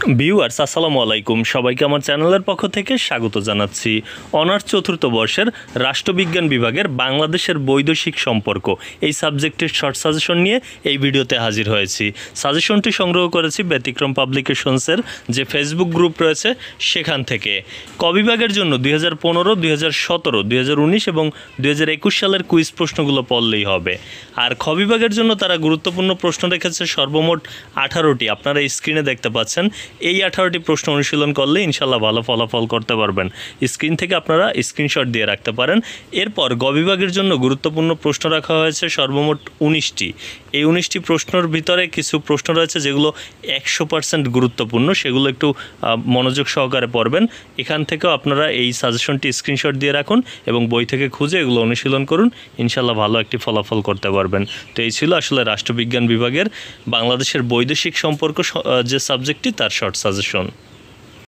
Viewers আসসালামু আলাইকুম, সবাইকে আমার চ্যানেলের পক্ষ থেকে স্বাগত জানাচ্ছি। অনার্স চতুর্থ বর্ষের রাষ্ট্রবিজ্ঞান বিভাগের বাংলাদেশের বৈদেশিক সম্পর্ক এই সাবজেক্টের শর্ট সাজেশন নিয়ে এই ভিডিওতে হাজির হয়েছি। সাজেশনটি সংগ্রহ করেছি ব্যতিক্রম পাবলিকেশনসের যে ফেসবুক গ্রুপ রয়েছে সেখান থেকে। ক বিভাগের জন্য 2015, 2017, 2019 এবং 2021 সালের কুইজ প্রশ্নগুলো পড়লেই হবে। আর খ বিভাগের জন্য তারা গুরুত্বপূর্ণ প্রশ্ন রেখেছে সর্বমোট 18টি। আপনারা স্ক্রিনে দেখতে পাচ্ছেন। এই 18টি প্রশ্ন অনুশীলন করলে ইনশাল্লাহ ভালো ফলাফল করতে পারবেন। স্ক্রিন থেকে আপনারা স্ক্রিনশট দিয়ে রাখতে পারেন। এরপর গ বিভাগের জন্য গুরুত্বপূর্ণ প্রশ্ন রাখা হয়েছে সর্বমোট 19টি। এই 19টি প্রশ্নের ভিতরে কিছু প্রশ্ন রয়েছে যেগুলো 100% গুরুত্বপূর্ণ, সেগুলো একটু মনোযোগ সহকারে পড়বেন। এখান থেকেও আপনারা এই সাজেশনটি স্ক্রিনশট দিয়ে রাখুন এবং বই থেকে খুঁজে এগুলো অনুশীলন করুন, ইনশাল্লাহ ভালো একটি ফলাফল করতে পারবেন। তো এই ছিল আসলে রাষ্ট্রবিজ্ঞান বিভাগের বাংলাদেশের বৈদেশিক সম্পর্ক যে সাবজেক্টটি তার শর্ট সাজেশন।